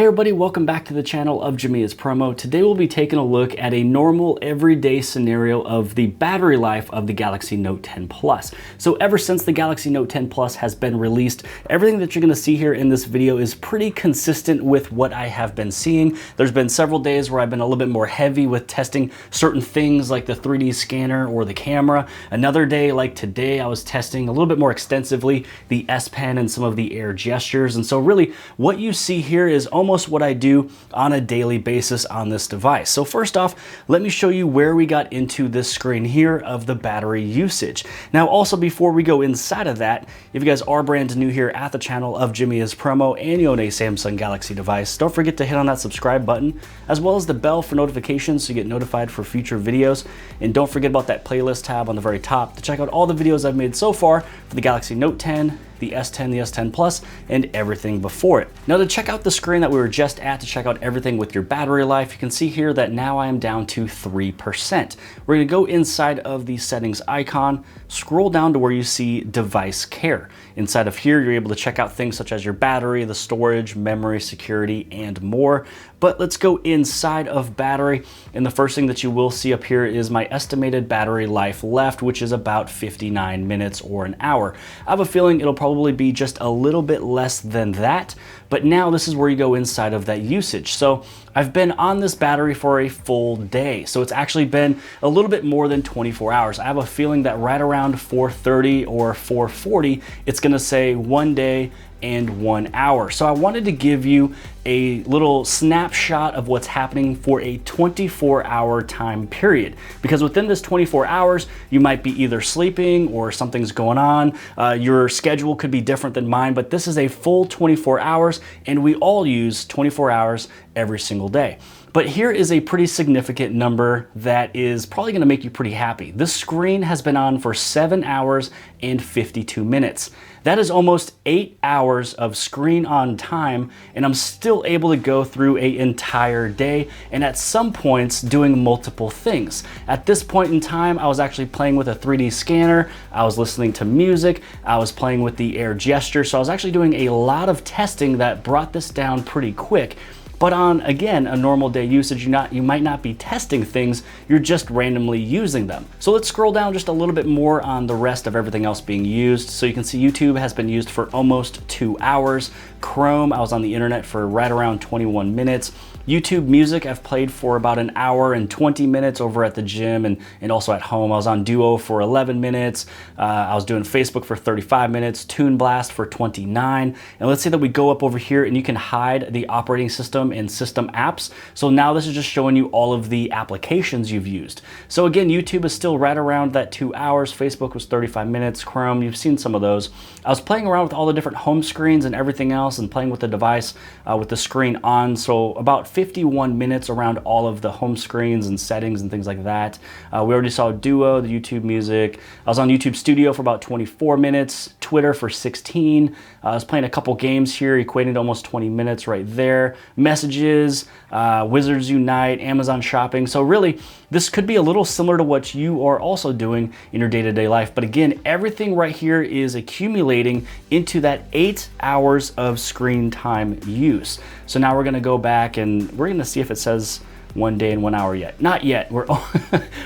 Hey everybody, welcome back to the channel of Jamia's Promo. Today we'll be taking a look at a normal everyday scenario of the battery life of the Galaxy Note 10 Plus. So ever since the Galaxy Note 10 Plus has been released, everything that you're gonna see here in this video is pretty consistent with what I have been seeing. There's been several days where I've been a little bit more heavy with testing certain things like the 3D scanner or the camera. Another day like today, I was testing a little bit more extensively the S Pen and some of the air gestures. And so really what you see here is almost what I do on a daily basis on this device. So first off, let me show you where we got into this screen here of the battery usage. Now also before we go inside of that, if you guys are brand new here at the channel of Jamia's Promo and you own a Samsung Galaxy device, don't forget to hit on that subscribe button as well as the bell for notifications so you get notified for future videos. And don't forget about that playlist tab on the very top to check out all the videos I've made so far for the Galaxy Note 10, the S10, the S10 Plus, and everything before it. Now to check out the screen that we were just at, to check out everything with your battery life, you can see here that now I am down to 3%. We're gonna go inside of the settings icon, scroll down to where you see device care. Inside of here, you're able to check out things such as your battery, the storage, memory, security, and more. But let's go inside of battery. And the first thing that you will see up here is my estimated battery life left, which is about 59 minutes or an hour. I have a feeling it'll probably be just a little bit less than that. But now this is where you go inside of that usage. So I've been on this battery for a full day. So it's actually been a little bit more than 24 hours. I have a feeling that right around 4:30 or 4:40, it's gonna say 1 day and 1 hour. So I wanted to give you a little snapshot of what's happening for a 24-hour time period. Because within this 24 hours, you might be either sleeping or something's going on. Your schedule could be different than mine, but this is a full 24 hours and we all use 24 hours every single day. But here is a pretty significant number that is probably gonna make you pretty happy. This screen has been on for 7 hours and 52 minutes. That is almost 8 hours of screen on time, and I'm still able to go through an entire day, and at some points doing multiple things. At this point in time, I was actually playing with a 3D scanner, I was listening to music, I was playing with the air gesture, so I was actually doing a lot of testing that brought this down pretty quick. But on, again, a normal day usage, you might not be testing things, you're just randomly using them. So let's scroll down just a little bit more on the rest of everything else being used. So you can see YouTube has been used for almost 2 hours. Chrome, I was on the internet for right around 21 minutes. YouTube Music, I've played for about 1 hour and 20 minutes over at the gym and also at home. I was on Duo for 11 minutes. I was doing Facebook for 35 minutes, Toon Blast for 29. And let's say that we go up over here and you can hide the operating system and system apps. So now this is just showing you all of the applications you've used. So again, YouTube is still right around that 2 hours. Facebook was 35 minutes. Chrome, you've seen some of those. I was playing around with all the different home screens and everything else and playing with the device with the screen on. So about 51 minutes around all of the home screens and settings and things like that. We already saw Duo, the YouTube Music. I was on YouTube Studio for about 24 minutes, Twitter for 16. I was playing a couple games here, equating to almost 20 minutes right there. Messages, Wizards Unite, Amazon Shopping. So really, this could be a little similar to what you are also doing in your day-to-day life. But again, everything right here is accumulating into that 8 hours of screen time use. So now we're gonna go back and we're gonna see if it says 1 day and 1 hour yet. Not yet, we're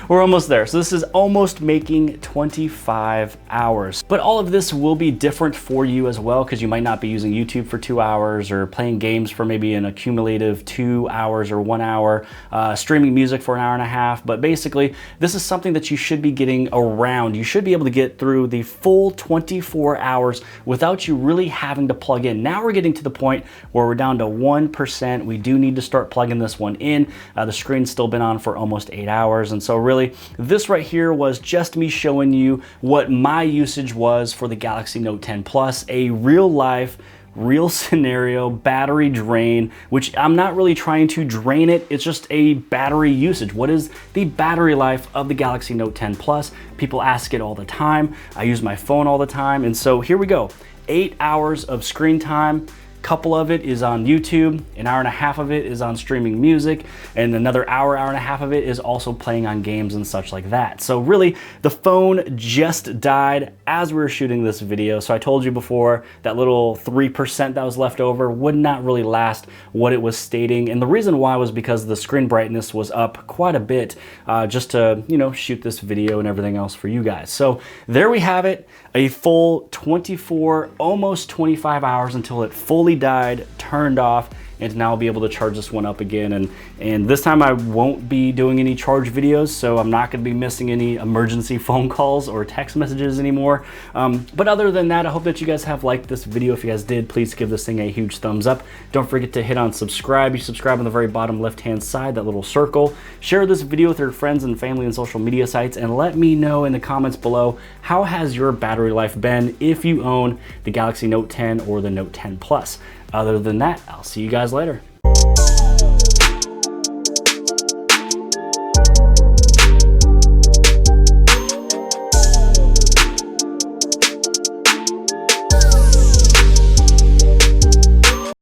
almost there. So this is almost making 25 hours. But all of this will be different for you as well, because you might not be using YouTube for 2 hours or playing games for maybe an accumulative 2 hours or 1 hour, streaming music for 1.5 hours. But basically, this is something that you should be getting around. You should be able to get through the full 24 hours without you really having to plug in. Now we're getting to the point where we're down to 1%. We do need to start plugging this one in. The screen's still been on for almost 8 hours. And so really, this right here was just me showing you what my usage was for the Galaxy Note 10 Plus, a real life, real scenario battery drain, which I'm not really trying to drain it. It's just a battery usage. What is the battery life of the Galaxy Note 10 Plus? People ask it all the time. I use my phone all the time. And so here we go. 8 hours of screen time. couple of it is on YouTube, an hour and a half of it is on streaming music, and another hour and a half of it is also playing on games and such like that. So really, the phone just died as we were shooting this video. So I told you before, that little 3% that was left over would not really last what it was stating. And the reason why was because the screen brightness was up quite a bit just to, you know, shoot this video and everything else for you guys. So there we have it, a full 24, almost 25 hours until it fully died, turned off, and now I'll be able to charge this one up again. And this time I won't be doing any charge videos, so I'm not gonna be missing any emergency phone calls or text messages anymore. But other than that, I hope that you guys have liked this video. If you guys did, please give this thing a huge thumbs up. Don't forget to hit on subscribe. You subscribe on the very bottom left-hand side, that little circle. Share this video with your friends and family and social media sites, and let me know in the comments below, how has your battery life been if you own the Galaxy Note 10 or the Note 10 Plus? Other than that, I'll see you guys later.